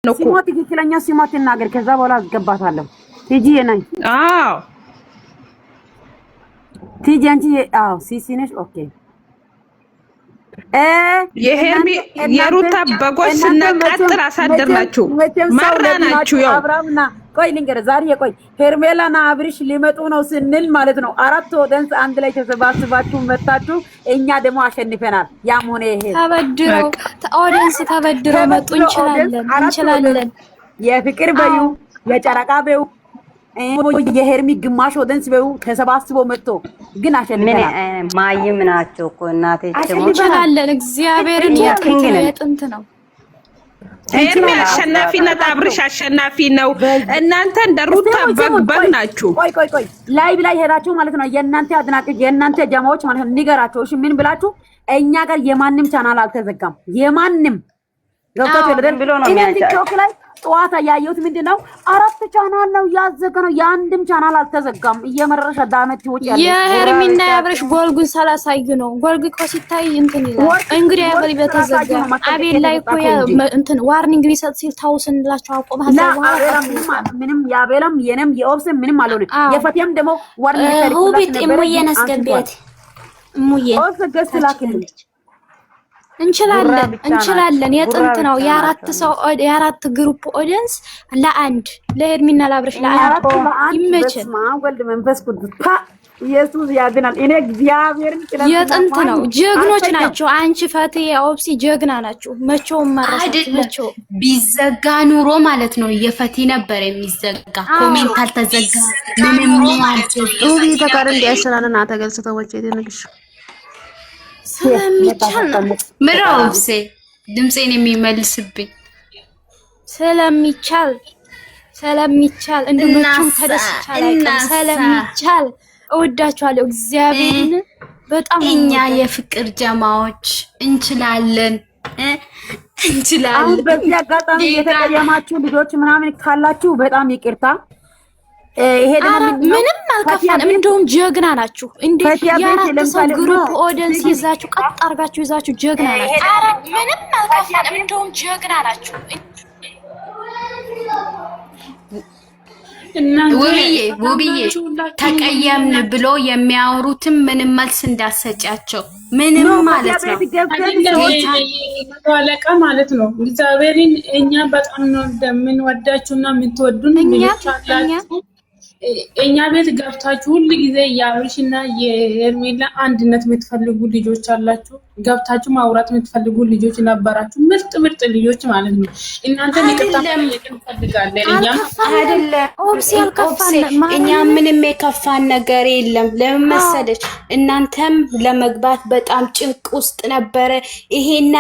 ነው እኮ ሲሞት ትክክለኛ ሲሞት እናገር። ከዛ በኋላ አስገባታለሁ። ቲጂ የናይ አዎ ቲጂ አንቺ አዎ ሲሲ ነሽ። ኦኬ የሄርሚ የሩታ በጎች ስናቃጥል አሳደርናችሁ መራናችሁ። ያው አብራምና ቆይ ልንገር ዛሬ ቆይ ሄርሜላና አብርሽ ሊመጡ ነው ስንል ማለት ነው። አራት ወደንስ አንድ ላይ ተሰባስባችሁ መጣችሁ። እኛ ደግሞ አሸንፈናል። ያም ሆነ ይሄ ተበድረው ኦዲየንስ ተበድረው መጡ። እንችላለን የፍቅር በዩ የጨረቃ በዩ የሄርሚ ግማሽ ወደንስ በዩ ተሰባስበው መጥቶ ግን አሸንፈናል። ማይም ናቸው እኮ እናቴ እንችላለን። እግዚአብሔርን የጥንት ነው። ሄርሚ አሸናፊነት አብርሽ አሸናፊ ነው። እናንተ እንደ ሩታ በግ ናችሁ። ቆይ ላይቭ ላይ ሄዳችሁ ማለት ነው የእናንተ አድናቂ የእናንተ ጀማዎች ማለት ነው ንገራቸው። እሺ ምን ብላችሁ እኛ ጋር የማንም ቻናል አልተዘጋም። የማንም ገብታችሁ ለደን ብሎ ነው ቲክቶክ ላይ ጠዋት ያየሁት ምንድነው አራት ቻናል ነው ያዘገነው። የአንድም ቻናል አልተዘጋም። እየመረረሽ አዳመት ይወጭ ያለ የሄርሚና ያብረሽ ጎልጉን ሳላሳዩ ነው። ጎልጉ እኮ ሲታይ እንትን ይላል። እንግዲህ ያበል በተዘጋ አቤል ላይ እኮ እንትን ዋርኒንግ ቢሰጥ ሲል ታውስንላችሁ አቆም ምንም ያቤለም የነም የኦብስም ምንም አልሆነ። የፈቲያም ደግሞ ዋርኒንግ ሁቢት እሙዬን አስገቢያት። እሙዬ ኦብስ ገስ ላክልኝ እንችላለን። የጥንት ነው። የአራት ግሩፕ ኦዲየንስ ለአንድ ለሄርሚና ላብረሽ ለአንድ ይመችል። ወልድ መንፈስ ቅዱስ ኢየሱስ ያድናል። እኔ እግዚአብሔርን የጥንት ነው። ጀግኖች ናቸው። አንቺ ፈትዬ ኦፕሲ ጀግና ናቸው። መቼውም ማራሳቸው ቢዘጋ ኑሮ ማለት ነው የፈቲ ነበር የሚዘጋ። ኮሜንት አልተዘጋ ምንም ማለት ነው። ተቃር እንዲያሰራና ተገልጸው ወጪ ደንግሽ ስለሚቻል ምራውሴ ድምጼን የሚመልስብኝ ስለሚቻል እንደምንም ተደስቻለሁ። ስለሚቻል እወዳችኋለሁ። እግዚአብሔርን በጣም እኛ የፍቅር ጀማዎች እንችላለን። አሁን በዚህ አጋጣሚ የተቀየማችሁ ልጆች ምናምን ካላችሁ በጣም ይቅርታ። ይሄ ደግሞ ምንም አልከፋንም። እንደውም ጀግና ናችሁ። እንዴ የአራት ሰው ግሩፕ ኦዲየንስ ይዛችሁ ቀጥ አድርጋችሁ ይዛችሁ ጀግና ናችሁ። ምንም አልከፋንም። እንደውም ጀግና ናችሁ። ውብዬ ተቀየምን ብሎ የሚያወሩትም ምንም መልስ እንዳሰጫቸው ምንም ማለት ነው። አለቃ ማለት ነው። እግዚአብሔርን እኛ በጣም ነው እንደምንወዳችሁና የምትወዱን ልጆች አላችሁ። እኛ ቤት ገብታችሁ ሁሉ ጊዜ የአብርሽና የሄርሜላ አንድነት የምትፈልጉ ልጆች አላችሁ። ገብታችሁ ማውራት የምትፈልጉ ልጆች ነበራችሁ። ምርጥ ልጆች ማለት ነው። እናንተ እንፈልጋለን። እኛ ምንም የከፋን ነገር የለም። ለምን መሰለሽ እናንተም ለመግባት በጣም ጭንቅ ውስጥ ነበረ። ይሄና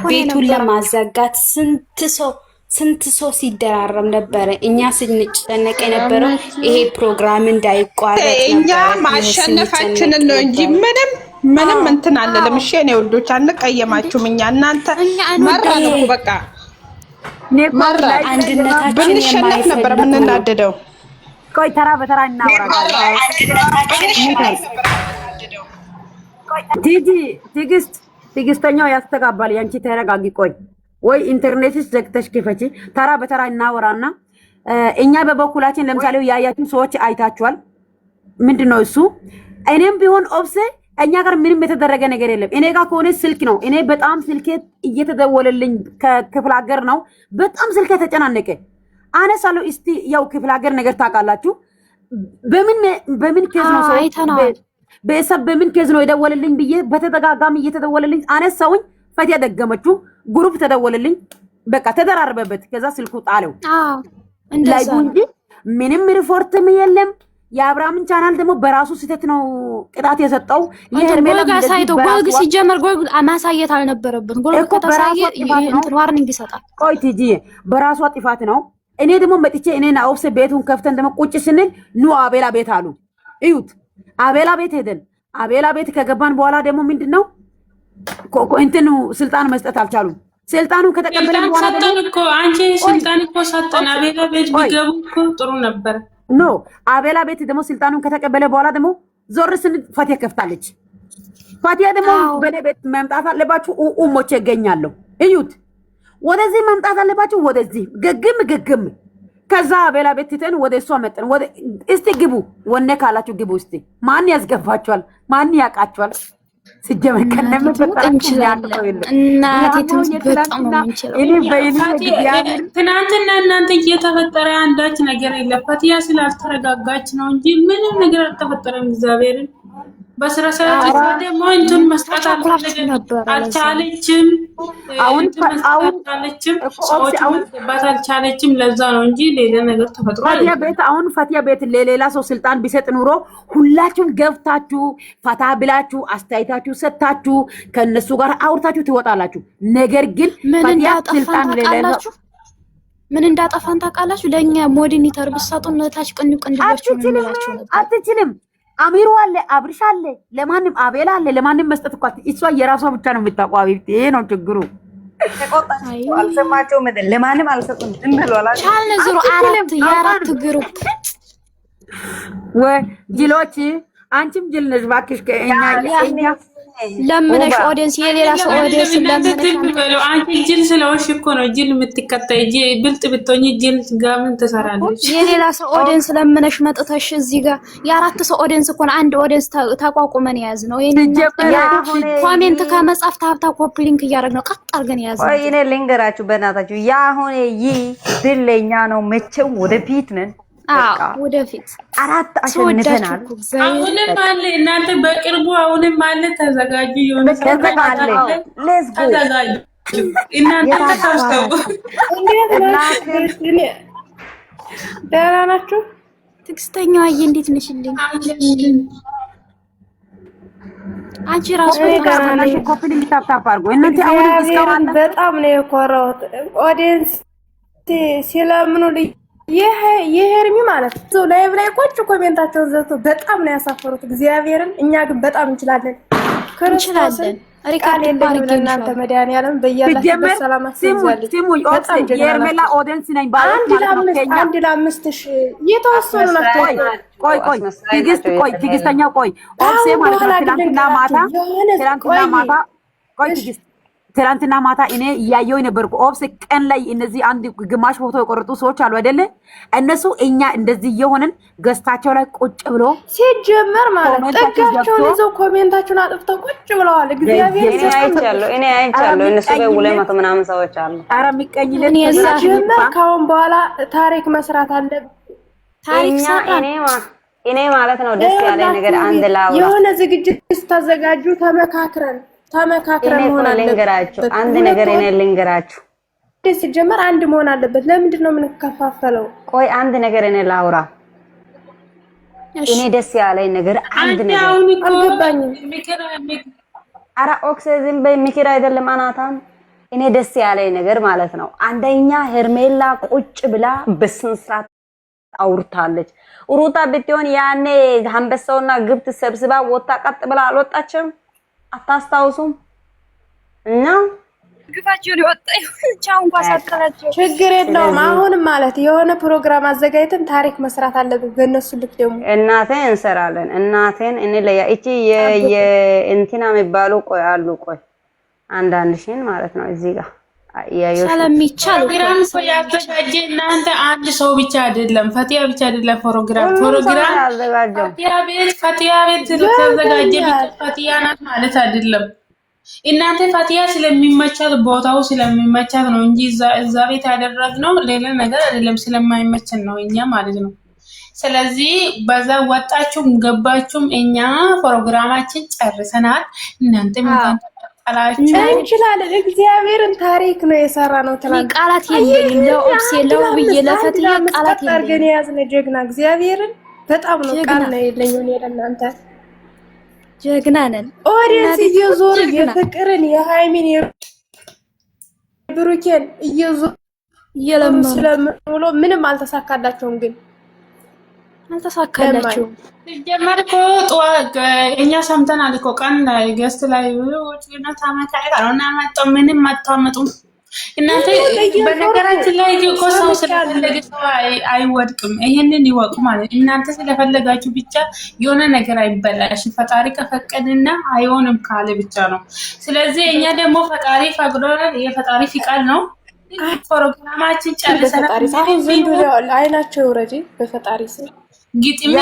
ቤቱን ለማዘጋት ስንት ሰው ሲደራረም ነበረ። እኛ ስንጨነቅ የነበረው ይሄ ፕሮግራም እንዳይቋረጥ ነበር። እኛ ማሸነፋችንን ነው እንጂ ምንም እንትን አለ ለምሽ የኔ ወዶች አንቀየማችሁም። እኛ እናንተ መራን እኮ በቃ አንድነታችን ብንሸነፍ ነበር የምንናደደው። ቆይ ተራ በተራ እናወራለን። ቲጂ ትዕግስተኛው ያስተጋባል። ያንቺ ተረጋጊ። ቆይ ወይ ኢንተርኔትስ ዘግተሽ ክፈቺ። ተራ በተራ እናወራና እኛ በበኩላችን ለምሳሌ ያያችሁ ሰዎች አይታችኋል። ምንድነው እሱ? እኔም ቢሆን ኦብሴ እኛ ጋር ምንም የተደረገ ነገር የለም። እኔ ጋር ከሆነ ስልክ ነው። እኔ በጣም ስልኬ እየተደወለልኝ ከክፍለ ሀገር ነው። በጣም ስልኬ ተጨናነቀ። አነሳለሁ። እስቲ ያው ክፍለ ሀገር ነገር ታውቃላችሁ። በምን ኬዝ ነው ሰው በሰብ በምን ኬዝ ነው የደወለልኝ ብዬ በተደጋጋሚ እየተደወለልኝ አነሳውኝ። ፈቲያ ደገመችው። ግሩፕ ተደወለልኝ። በቃ ተደራረበበት። ከዛ ስልኩ ጣለው። ላይ እንጂ ምንም ሪፖርትም የለም። የአብርሃምን ቻናል ደግሞ በራሱ ስህተት ነው ቅጣት የሰጠው። የሄርሜላ ጎልግ ሲጀመር ጎልግ ማሳየት አልነበረበት። ጎልግ ከተሳየ እንትን ዋርኒንግ ይሰጣል። ቆይ ቲጂ በራሷ ጥፋት ነው። እኔ ደግሞ መጥቼ እኔና ኦፍሴ ቤቱን ከፍተን ደግሞ ቁጭ ስንል ኑ አቤላ ቤት አሉ። እዩት። አቤላ ቤት ሄደን አቤላ ቤት ከገባን በኋላ ደግሞ ምንድነው እንትኑ ስልጣን መስጠት አልቻሉም። ስልጣኑን ከተቀበለን በኋላ ሰጠን እኮ አንቺ ስልጣን እኮ ሰጠን። አቤላ ቤት ቢገቡ እኮ ጥሩ ነበር። ኖ አቤላ ቤት ደግሞ ስልጣኑን ከተቀበለ በኋላ ደግሞ ዞር ስንል ፈቲያ ከፍታለች። ፈቲያ ደግሞ በኔ ቤት መምጣት አለባችሁ ኡሞቼ ይገኛለሁ። እዩት። ወደዚህ መምጣት አለባችሁ። ወደዚህ ግግም ከዛ አቤላ ቤት ትተን ወደ እሷ መጠን እስቲ ግቡ። ወኔ ካላችሁ ግቡ። እስቲ ማን ያስገባችኋል? ማን ያውቃችኋል? ሲጀመር ከነም ትናንትና እናንተ እየተፈጠረ አንዳች ነገር የለም። ፈቲያ ስላልተረጋጋች ነው እንጂ ምንም ነገር አልተፈጠረም። እግዚአብሔርን በስራ ሰዓት ደግሞ እንትን መስራት አልቻለችም። አሁን አልቻለችም። ለዛ ነው እንጂ ሌላ ነገር ተፈጥሮ ፈቲያ ቤት ለሌላ ሰው ስልጣን ቢሰጥ ኑሮ ሁላችሁም ገብታችሁ ፈታ ብላችሁ አስተያየታችሁ ሰጣችሁ ከነሱ ጋር አውርታችሁ ትወጣላችሁ። ነገር ግን ፈቲያ ስልጣን ለሌላ ምን እንዳጠፋን ታውቃላችሁ? ለኛ ሞዲኒተር ብትሰጡን ታች ቅንድባችሁ ነው ያላችሁ። አትችልም። አሚሩ አለ፣ አብርሽ አለ፣ ለማንም አቤላ አለ። ለማንም መስጠት እኮ እሷ የራሷ ብቻ ነው የምታውቀው። አቤት ይሄ ነው ችግሩ። አልሰማቸውም። ለማንም አልሰጡም። እንብሏላ ቻልን ዙሩ የአራት ግሩፕ ወይ ጅሎች። አንቺም ጅል ነሽ እባክሽ። ከእኛ ለምነሽ ኦዲየንስ የሌላ ሰው ኦዲየንስ ለምነሽ አንቺ ጅል ስለሆንሽ እኮ ነው ጅል የምትከታይ። ብልጥ ብትሆኚ ጅል ጋር ምን ትሰራለች? የሌላ ሰው ኦዲየንስ ለምነሽ መጥተሽ እዚህ ጋር የአራት ሰው ኦዲየንስ እኮ ነው። አንድ ኦዲየንስ ተቋቁመን ያዝ ነው። ኮሜንት ከመጻፍ ታብታ ኮፒ ሊንክ እያደረግን ነው። ቀጥ አድርገን ያዝ ነው። እኔ ልንገራችሁ በእናታችሁ ያ አሁን ድለኛ ነው። መቼም ወደፊት ነን። ወደፊት አራት አሸንፈናል። አሁንም አለ እናንተ በቅርቡ አሁንም አለ። ተዘጋጁ። የሆነ ተዘጋጁ። እናንተ ተሳስተው ደህና ናችሁ? ትዕግስተኛዋ እንዴት ነሽልኝ? አንቺ ራሱ ኮፒ ሊታፕታፕ አድርጎ እናንተ አሁን እስካሁን በጣም ነው የኮራሁት። ኦዲየንስ ሲለምኑ የሄርሚ ማለት ነው ላይቭ ላይ ቁጭ ኮሜንታቸውን ዘግቶ በጣም ነው ያሳፈሩት እግዚአብሔርን። እኛ ግን በጣም እንችላለን። ክርስቶስን ቃል የለኝም ለእናንተ መድኃኒዓለም በያላችሁበት ሰላም አስይዛለች። የሄርሜላ ኦዲየንስ ነኝ ባለች አንድ ለአምስት ሺህ የተወሰኑ ናቸው። ቆይ ትዕግስተኛ ቆይ ኦብሴ ማለት ነው። ትላንትና ማታ እኔ እያየሁ ነበርኩ። ኦብስ ቀን ላይ እነዚህ አንድ ግማሽ ፎቶ የቆረጡ ሰዎች አሉ አይደለ? እነሱ እኛ እንደዚህ እየሆንን ገዝታቸው ላይ ቁጭ ብሎ ሲጀመር ማለት ጠጋቸውን ይዘው ኮሜንታቸውን አጥፍተው ቁጭ ብለዋል። እግዚአብሔር እኔ አይቻለሁ። እነሱ በሁለት መቶ ምናምን ሰዎች አሉ። ኧረ የሚቀኝልን ሲጀመር ካሁን በኋላ ታሪክ መስራት አለብን። እኔ ማለት ነው ደስ ያለኝ ነገር አንድ ላውራ የሆነ ዝግጅት ስታዘጋጁ ተመካክረን መሆን አለበት። አንድ ነገር እኔ ልንገራችሁ። ሲጀመር አንድ መሆን አለበት። ለምንድን ነው የምንከፋፈለው? ቆይ አንድ ነገር እኔ ላውራ። እኔ ደስ ያለኝ ነገር አንድ ነገር አልገባኝም። ኧረ ኦክሲጅን በሚኪራ አይደለም አናታም። እኔ ደስ ያለኝ ነገር ማለት ነው አንደኛ ሄርሜላ ቁጭ ብላ በስነ ስርዓት አውርታለች። ሩታ ብትሆን ያኔ አንበሳውና ግብት ሰብስባ ወጣ ቀጥ ብላ አልወጣችም። አታስታውሱም? እና ግፋቸው ሊወጣ ቻው እንኳን ሳትቀራቸው ችግር የለውም። አሁንም ማለት የሆነ ፕሮግራም አዘጋጅተን ታሪክ መስራት አለብን። በእነሱ ልክ ደግሞ እናቴን እንሰራለን። እናቴን እኔ ለያ እቺ የእንትና የሚባሉ ቆይ አሉ ቆይ አንዳንድ ሺን ማለት ነው እዚህ ጋር ስለሚቻል ፕሮግራም ያዘጋጀ እናንተ አንድ ሰው ብቻ አይደለም፣ ፈቲያ ብቻ አይደለም። ፕሮግራም ፈቲያ ቤት ተዘጋጀ ብቻ ፈቲያ ናት ማለት አይደለም። እናንተ ፈቲያ ስለሚመቻት ቦታው ስለሚመቻት ነው እንጂ እዛ ቤት ያደረግነው ሌላ ነገር አይደለም። ስለማይመቸን ነው እኛ ማለት ነው። ስለዚህ በዛ ወጣችሁም ገባችሁም እኛ ፕሮግራማችን ጨርሰናል። እናንተ እንችላለን። እግዚአብሔርን ታሪክ ነው የሰራ ነው። ትላንት ቃላት የለኝም ለኦብስ የለው ብዬ ለፈትያ ቃላት የለኝም። ግን ያዝነ ጀግና እግዚአብሔርን በጣም ነው ቃል ነው የለኝም። ለእናንተ ጀግና ነን። ኦዲየንስ እየዞሩ የፍቅርን የሃይሚን የብሩኬን እየዞሩ ስለምንውሎ ምንም አልተሳካላቸውም ግን አልተሳካላችሁ። ሲጀመር እኮ እኛ ሰምተናል እኮ ቀን ላይ ገስት ላይ ወጪና ታመጣጣ እና ማጣው ምንም ማጣመጡ እናንተ በነገራችን ላይ እኮ ሰው ስለፈለገ ሰው አይወድቅም። ይሄንን ይወቁ ማለት እናንተ ስለፈለጋችሁ ብቻ የሆነ ነገር አይበላሽ። ፈጣሪ ከፈቀደና አይሆንም ካለ ብቻ ነው። ስለዚህ እኛ ደግሞ ፈጣሪ ፈቅዶናል። የፈጣሪ ፍቃድ ነው። ፕሮግራማችን ጨርሰናል። አሁን ዝም ብሎ አይናቸው ወረጂ በፈጣሪ ስም ግጥሜ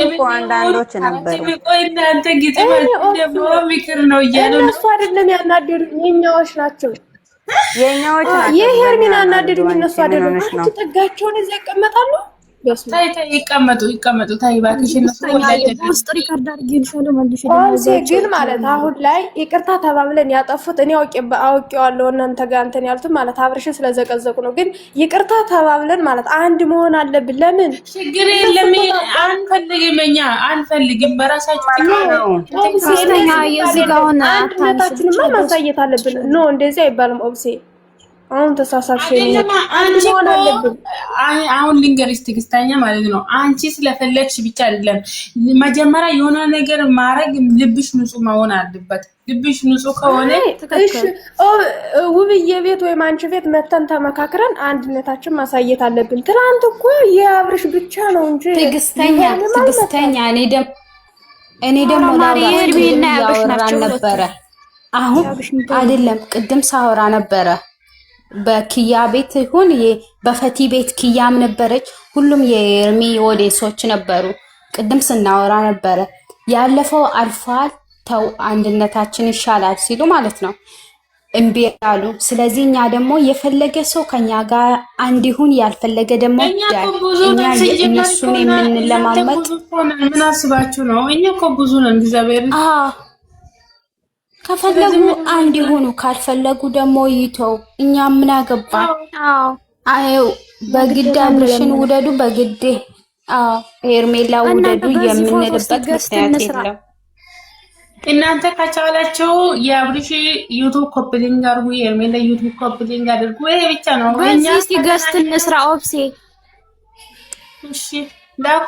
እኮ አንዳንዶች ነበሩ። ቆይ እናንተ ግጥሜ ደግሞ ምክር ነው እያሉ እነሱ አይደለም ያናደዱኝ፣ የኛዎች ናቸው። የኛዎች ናቸው። የሄርሚን አናደዱኝ እነሱ አይደለም። አንቺ ጥጋቸውን እዛ ይቀመጣሉ። ታይ ይቀመጡ ታይ እባክሽ። እነሱ ውስጥ ሪካርድ አድርጌልሻለሁ መልሽ። ግን ማለት አሁን ላይ ይቅርታ ተባብለን ያጠፉት እኔ አውቄዋለሁ እናንተ ጋር እንትን ያሉት ማለት አብርሽን ስለዘቀዘቁ ነው። ግን ይቅርታ ተባብለን ማለት አንድ መሆን አለብን። ለምን ችግር የለም። አንፈልግም በራሳችን ሲስተኛ የዚህ ጋር ሆነ አንድነታችንማ ማሳየት አለብን። ኖ እንደዚህ አይባልም። ኦብሴ አሁን ተሳሳሽ አሁን ልንገርሽ ትዕግስተኛ ማለት ነው። አንቺ ስለፈለግሽ ብቻ አይደለም መጀመሪያ የሆነ ነገር ማድረግ ልብሽ ንጹህ መሆን አለበት። ልብሽ ንጹህ ከሆነ እሺ ውብዬ ቤት ወይም አንቺ ቤት መተን ተመካክረን አንድነታችን ማሳየት አለብን። ትናንት እኮ የአብርሽ ብቻ ነው እንጂ ትዕግስተኛ እኔ ደግሞ ሄርሜና ያብርሽ ናቸው ነበረ። አሁን አይደለም ቅድም ሳወራ ነበረ በኪያ ቤት ይሁን በፈቲ ቤት ኪያም ነበረች። ሁሉም የኤርሚ ኦዲየንሶች ነበሩ። ቅድም ስናወራ ነበረ ያለፈው አልፏል፣ ተው አንድነታችን ይሻላል ሲሉ ማለት ነው እምቢ አሉ። ስለዚህ እኛ ደግሞ የፈለገ ሰው ከኛ ጋር አንድ ይሁን፣ ያልፈለገ ደግሞ እኛ እነሱን የምንለማመጥ ምን አስባችሁ ነው? እኛ እኮ ብዙ ነን። እግዚአብሔር ከፈለጉ አንድ ይሁኑ፣ ካልፈለጉ ደግሞ ይተው። እኛ ምን አገባን? አዎ በግድ አብርሽን ውደዱ፣ በግድ ሄርሜላ ውደዱ የምንልበት ምክንያት የለም። እናንተ ከቻላችሁ የአብርሽ ዩቲዩብ ኮፕሊንግ አድርጉ፣ የሄርሜላ ዩቲዩብ ኮፕሊንግ አድርጉ። ይሄ ብቻ ነው። እኛ ሲገስት እንስራ ኦብሴ እሺ ላኩ